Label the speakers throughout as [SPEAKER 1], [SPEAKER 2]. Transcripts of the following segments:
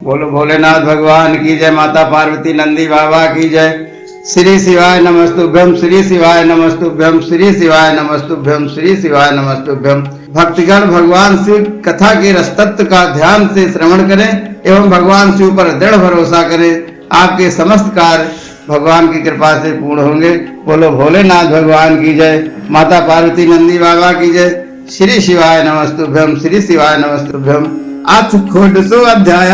[SPEAKER 1] बोलो भोलेनाथ भगवान की जय, माता पार्वती नंदी बाबा की जय। श्री शिवाय नमस्तुभ्यम, श्री शिवाय नमस्तुभ्यम, श्री शिवाय नमस्तुभ्यम, श्री शिवाय नमस्तुभ्यम। भक्तगण भगवान शिव कथा के रस तत्व का ध्यान से श्रवण करें एवं भगवान शिव पर दृढ़ भरोसा करें। आपके समस्त कार्य भगवान की कृपा से पूर्ण होंगे। बोलो भोलेनाथ भगवान की जय, माता पार्वती नंदी बाबा की जय। श्री शिवाय नमस्तुभ्यम, श्री शिवाय नमस्तुभ्यम। अथ षोडशो अध्याय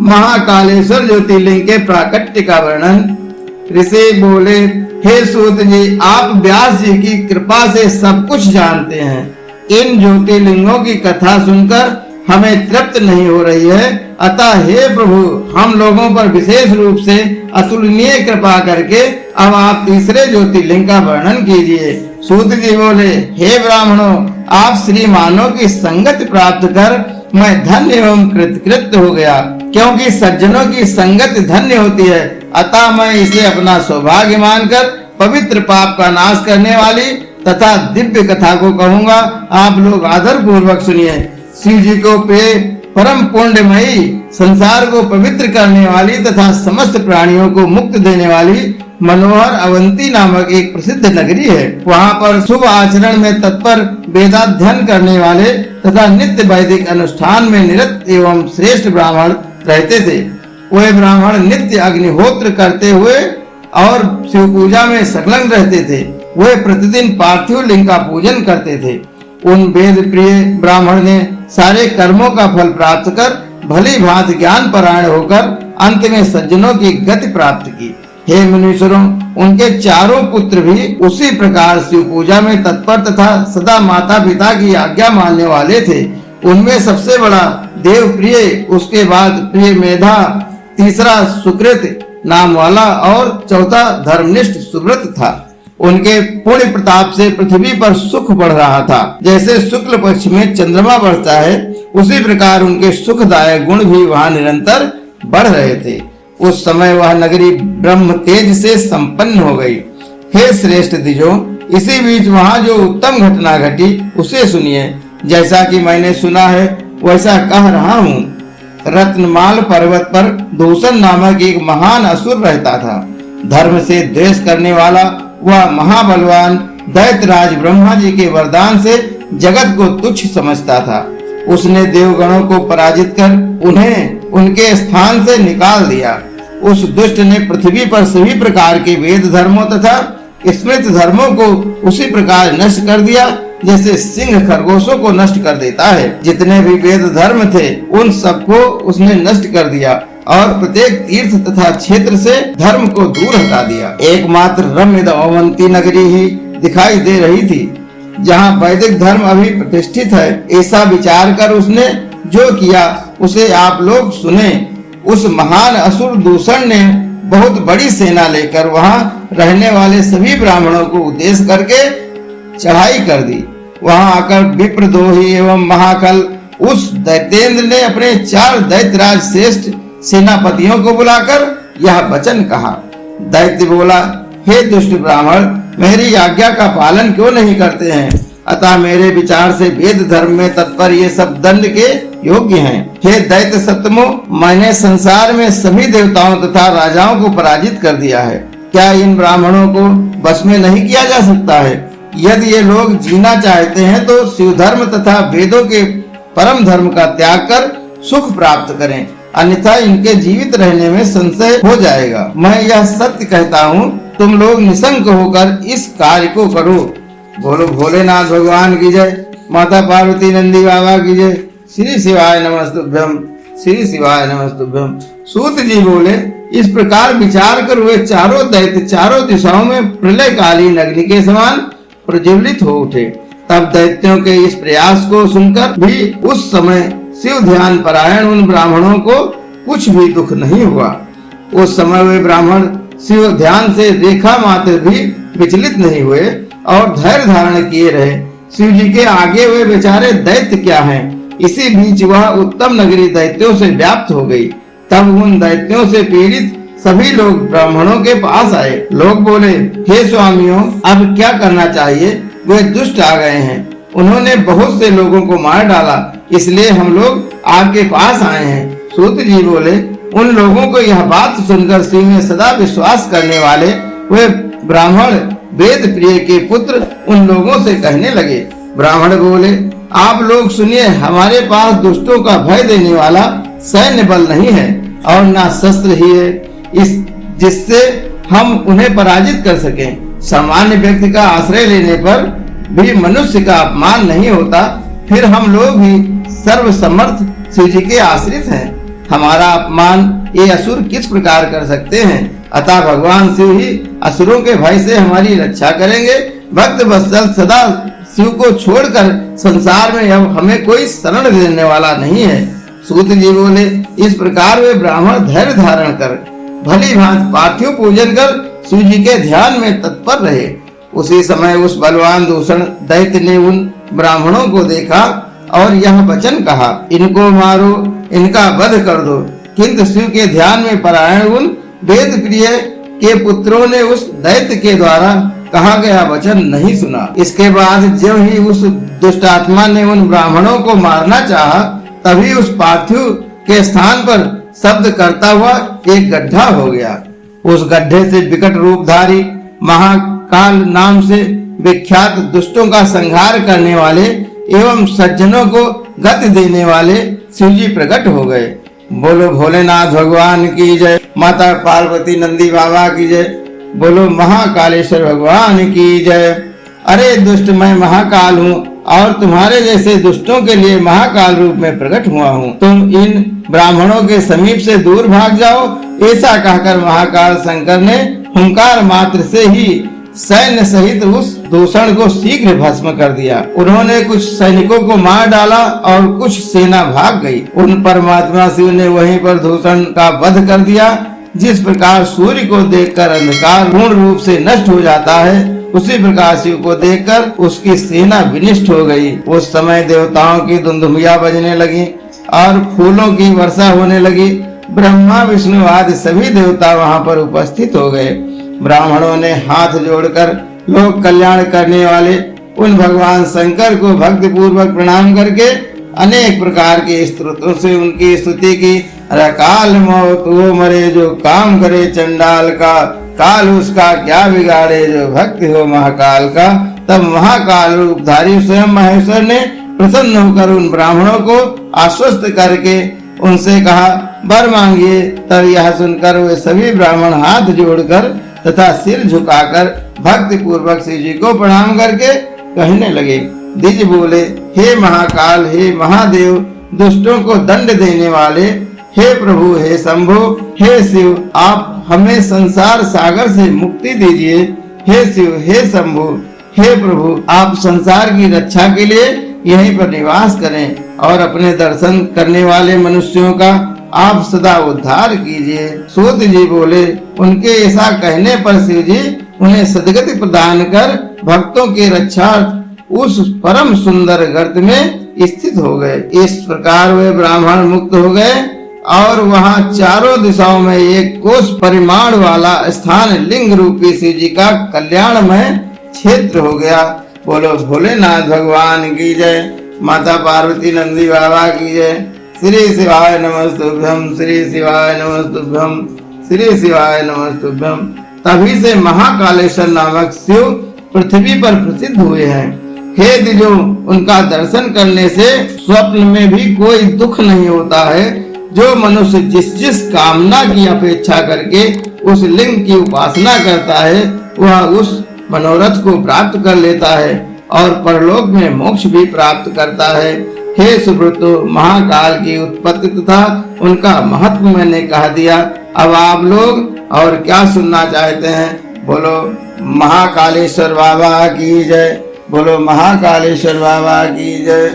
[SPEAKER 1] महाकालेश्वर ज्योतिर्लिंग के प्राकट्य का वर्णन। ऋषि बोले, हे सूत जी, आप व्यास जी की कृपा से सब कुछ जानते हैं। इन ज्योतिर्लिंगों की कथा सुनकर हमें तृप्त नहीं हो रही है, अतः हे प्रभु, हम लोगों पर विशेष रूप से अतुलनीय कृपा करके अब आप तीसरे ज्योतिर्लिंग का वर्णन कीजिए। सूत जी बोले, हे ब्राह्मणों, आप श्रीमानों की संगत प्राप्त कर मैं धन्य एवं कृतकृत हो गया, क्योंकि सज्जनों की संगत धन्य होती है। अतः मैं इसे अपना सौभाग्य मानकर पवित्र पाप का नाश करने वाली तथा दिव्य कथा को कहूँगा। आप लोग आदर पूर्वक सुनिए। शिव जी को प्रिय परम पुण्यमयी, संसार को पवित्र करने वाली तथा समस्त प्राणियों को मुक्त देने वाली मनोहर अवंती नामक एक प्रसिद्ध नगरी है। वहाँ पर शुभ आचरण में तत्पर, वेदाध्ययन करने वाले तथा नित्य वैदिक अनुष्ठान में निरत एवं श्रेष्ठ ब्राह्मण रहते थे। वे ब्राह्मण नित्य अग्निहोत्र करते हुए और शिव पूजा में संलग्न रहते थे। वे प्रतिदिन पार्थिव लिंग का पूजन करते थे। उन वेद प्रिय ब्राह्मण ने सारे कर्मों का फल प्राप्त कर भली भांति ज्ञान परायण होकर अंत में सज्जनों की गति प्राप्त की। हे मुनीश्वरों, उनके चारों पुत्र भी उसी प्रकार शिव पूजा में तत्पर तथा सदा माता पिता की आज्ञा मानने वाले थे। उनमें सबसे बड़ा देव प्रिय, उसके बाद प्रिय मेधा, तीसरा सुकृत नाम वाला और चौथा धर्मनिष्ठ सुव्रत था। उनके पुण्य प्रताप से पृथ्वी पर सुख बढ़ रहा था। जैसे शुक्ल पक्ष में चंद्रमा बढ़ता है, उसी प्रकार उनके सुखदायक गुण भी वहाँ निरंतर बढ़ रहे थे। उस समय वह नगरी ब्रह्म तेज से संपन्न हो गई। हे श्रेष्ठ द्विजों, इसी बीच वहाँ जो उत्तम घटना घटी उसे सुनिए। जैसा कि मैंने सुना है वैसा कह रहा हूँ। रत्नमाल पर्वत पर दूषण नामक एक महान असुर रहता था। धर्म से द्वेष करने वाला वह महाबलवान दैत्यराज ब्रह्मा जी के वरदान से जगत को तुच्छ समझता था। उसने देवगणों को पराजित कर उन्हें उनके स्थान से निकाल दिया। उस दुष्ट ने पृथ्वी पर सभी प्रकार के वेद धर्मों तथा स्मृत धर्मों को उसी प्रकार नष्ट कर दिया जैसे सिंह खरगोशों को नष्ट कर देता है। जितने भी वेद धर्म थे उन सबको उसने नष्ट कर दिया और प्रत्येक तीर्थ तथा क्षेत्र से धर्म को दूर हटा दिया। एकमात्र रम्य अवंती नगरी ही दिखाई दे रही थी जहाँ वैदिक धर्म अभी प्रतिष्ठित है। ऐसा विचार कर उसने जो किया उसे आप लोग सुने। उस महान असुर दूषण ने बहुत बड़ी सेना लेकर वहाँ रहने वाले सभी ब्राह्मणों को उद्देश्य करके चढ़ाई कर दी। वहाँ आकर विप्रदोही एवं महाकल उस दैत्येंद्र ने अपने 4 दैत्यराज श्रेष्ठ सेनापतियों को बुलाकर यह वचन कहा। दैत्य बोला, हे दुष्ट ब्राह्मण, मेरी आज्ञा का पालन क्यों नहीं करते हैं? अतः मेरे विचार से वेद धर्म में तत्पर ये सब दंड के योग्य हैं। हे दैत्य सत्तमो, मैंने संसार में सभी देवताओं तथा राजाओं को पराजित कर दिया है। क्या इन ब्राह्मणों को बस में नहीं किया जा सकता है? यदि ये लोग जीना चाहते हैं तो शिव धर्म तथा वेदों के परम धर्म का त्याग कर सुख प्राप्त करें, अन्यथा इनके जीवित रहने में संशय हो जाएगा। मैं यह सत्य कहता हूँ, तुम लोग निशंक होकर इस कार्य को करो। बोलो भोलेनाथ भगवान की जय, माता पार्वती नंदी बाबा की जय। श्री शिवाय नमस्तुभ्यम, श्री शिवाय नमस्तुभ्यम। सूत जी बोले, इस प्रकार विचार कर वे चारों दैत्य चारों दिशाओं में प्रलयकालीन अग्नि के समान प्रज्वलित हो उठे। तब दैत्यों के इस प्रयास को सुनकर भी उस समय शिव ध्यान परायण उन ब्राह्मणों को कुछ भी दुख नहीं हुआ। उस समय वे ब्राह्मण शिव ध्यान से रेखा मात्र भी विचलित नहीं हुए और धैर्य धारण किए रहे। शिव जी के आगे वे बेचारे दैत्य क्या हैं? इसी बीच वह उत्तम नगरी दैत्यों से व्याप्त हो गई। तब उन दैत्यों से पीड़ित सभी लोग ब्राह्मणों के पास आए। लोग बोले, हे स्वामियों, अब क्या करना चाहिए? वे दुष्ट आ गए हैं, उन्होंने बहुत से लोगों को मार डाला, इसलिए हम लोग आपके पास आए हैं। सूत जी बोले, उन लोगों को यह बात सुनकर शिव में सदा विश्वास करने वाले वे ब्राह्मण वेद प्रिय के पुत्र उन लोगों से कहने लगे। ब्राह्मण बोले, आप लोग सुनिए, हमारे पास दुष्टों का भय देने वाला सैन्य बल नहीं है और ना शस्त्र ही है इस जिससे हम उन्हें पराजित कर सकें। सामान्य व्यक्ति का आश्रय लेने पर भी मनुष्य का अपमान नहीं होता, फिर हम लोग भी सर्वसमर्थ शिव जी के आश्रित हैं। हमारा अपमान ये असुर किस प्रकार कर सकते हैं? अतः भगवान शिव ही असुरों के भय से हमारी रक्षा करेंगे। भक्त वत्सल सदा शिव को छोड़कर संसार में अब हमें कोई शरण देने वाला नहीं है। सूत जी बोले, इस प्रकार वे ब्राह्मण धैर्य धारण कर भली भांति पार्थिव पूजन कर शिव जी के ध्यान में तत्पर रहे। उसी समय उस बलवान दूषण दैत्य ने उन ब्राह्मणों को देखा और यह वचन कहा, इनको मारो, इनका वध कर दो। किंतु शिव के ध्यान में परायण उन वेद प्रिय के पुत्रों ने उस दैत्य के द्वारा कहा गया वचन नहीं सुना। इसके बाद जब ही उस दुष्ट आत्मा ने उन ब्राह्मणों को मारना चाहा, तभी उस पार्थिव के स्थान पर शब्द करता हुआ एक गड्ढा हो गया। उस गड्ढे से विकट रूपधारी महाकाल नाम से विख्यात दुष्टों का संहार करने वाले एवं सज्जनों को गति देने वाले शिव जी प्रकट हो गए। बोलो भोलेनाथ भगवान की जय, माता पार्वती नंदी बाबा की जय, बोलो महाकालेश्वर भगवान की जय। अरे दुष्ट, मैं महाकाल हूँ और तुम्हारे जैसे दुष्टों के लिए महाकाल रूप में प्रकट हुआ हूँ। तुम इन ब्राह्मणों के समीप से दूर भाग जाओ। ऐसा कहकर महाकाल शंकर ने हुंकार मात्र से ही सैन्य सहित उस दूषण को शीघ्र भस्म कर दिया। उन्होंने कुछ सैनिकों को मार डाला और कुछ सेना भाग गई। उन परमात्मा शिव ने वहीं पर दूषण का वध कर दिया। जिस प्रकार सूर्य को देखकर अंधकार पूर्ण रूप से नष्ट हो जाता है, उसी प्रकार शिव को देखकर उसकी सेना विनिष्ट हो गई। उस समय देवताओं की धुंधुमिया बजने लगी और फूलों की वर्षा होने लगी। ब्रह्मा विष्णु आदि सभी देवता वहां पर उपस्थित हो गए। ब्राह्मणों ने हाथ जोड़कर लोक कल्याण करने वाले उन भगवान शंकर को भक्ति पूर्वक प्रणाम करके अनेक प्रकार के स्तोत्रों से उनकी स्तुति की। काल मौत वो मरे जो काम करे चंडाल का, काल उसका क्या बिगाड़े जो भक्ति हो महाकाल का। तब महाकाल रूपधारी स्वयं महेश्वर ने प्रसन्न होकर उन ब्राह्मणों को आश्वस्त करके उनसे कहा, वर मांगिए। तब यह सुनकर वे सभी ब्राह्मण हाथ जोड़कर तथा सिर झुकाकर भक्ति पूर्वक शिव जी को प्रणाम करके कहने लगे। द्विज बोले, हे महाकाल, हे महादेव, दुष्टों को दंड देने वाले, हे प्रभु, हे शंभो, हे शिव, आप हमें संसार सागर से मुक्ति दीजिए। हे शिव, हे शंभो, हे प्रभु, आप संसार की रक्षा के लिए यहीं पर निवास करें और अपने दर्शन करने वाले मनुष्यों का आप सदा उद्धार कीजिए। सूत जी बोले, उनके ऐसा कहने पर शिव जी उन्हें सदगति प्रदान कर भक्तों के रक्षार्थ उस परम सुंदर गर्त में स्थित हो गए। इस प्रकार वे ब्राह्मण मुक्त हो गए और वहां चारों दिशाओं में एक कोस परिमाण वाला स्थान लिंग रूपी शिव जी का कल्याणमय क्षेत्र हो गया। बोलो भोलेनाथ भगवान की जय, माता पार्वती नंदी बाबा की जय। श्री शिवाय नमस्तुभ्यम, श्री शिवाय नमस्तुभ्यम, श्री शिवाय नमस्तुभ्यम। तभी से महाकालेश्वर नामक शिव पृथ्वी पर प्रसिद्ध हुए हैं। हे द्विजों, उनका दर्शन करने से स्वप्न में भी कोई दुख नहीं होता है। जो मनुष्य जिस जिस कामना की अपेक्षा करके उस लिंग की उपासना करता है, वह उस मनोरथ को प्राप्त कर लेता है और परलोक में मोक्ष भी प्राप्त करता है। हे सुब्रतो, महाकाल की उत्पत्ति तथा उनका महत्व मैंने कह दिया। अब आप लोग और क्या सुनना चाहते हैं? बोलो महाकालेश्वर बाबा की जय, बोलो महाकालेश्वर बाबा की जय।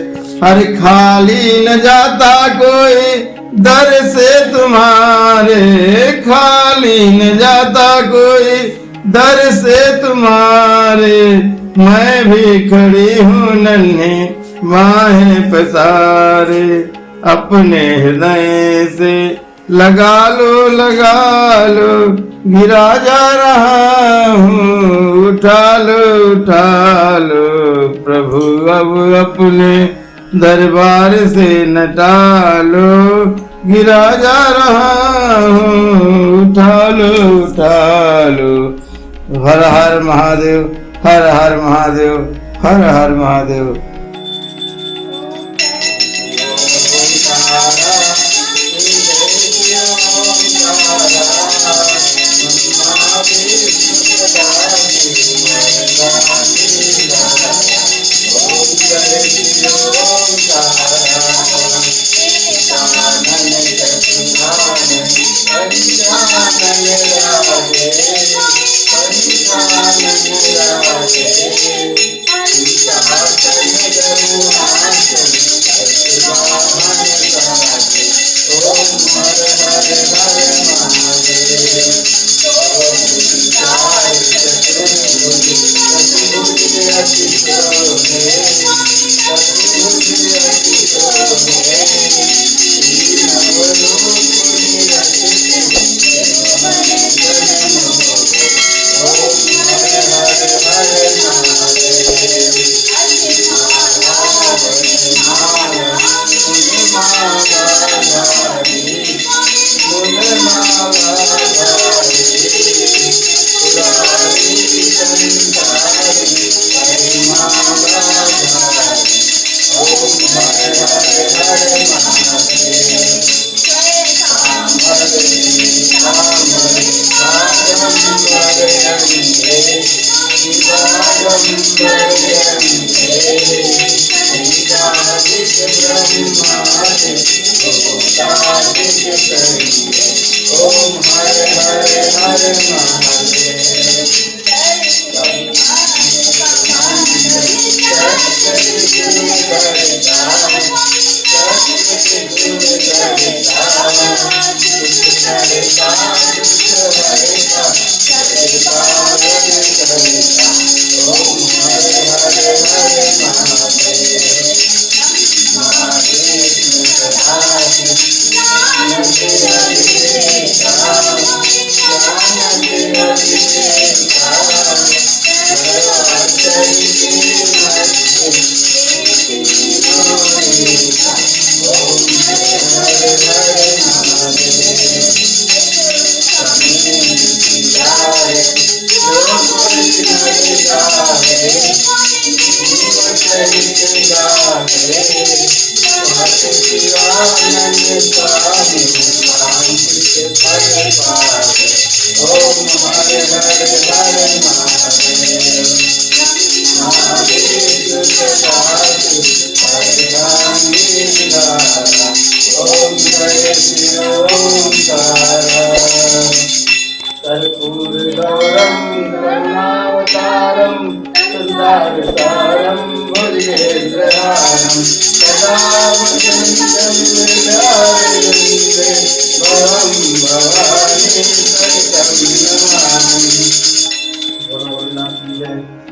[SPEAKER 1] हर खाली न जाता कोई दर से तुम्हारे, खाली न जाता कोई दर से तुम्हारे। मैं भी खड़ी हूँ नन्हे माहे पसारे, अपने हृदय से लगा लो, गिरा जा रहा हूँ, उठा लो प्रभु अब अपने दरबार से न टालो। गिरा जा रहा हूँ, उठा लो। हर हर महादेव, हर हर महादेव, हर हर महादेव। कर्पूरगौरं करुणावतारं संसारसारं भुजगेन्द्रहारं सदा वसन्तं हृदयारविन्दे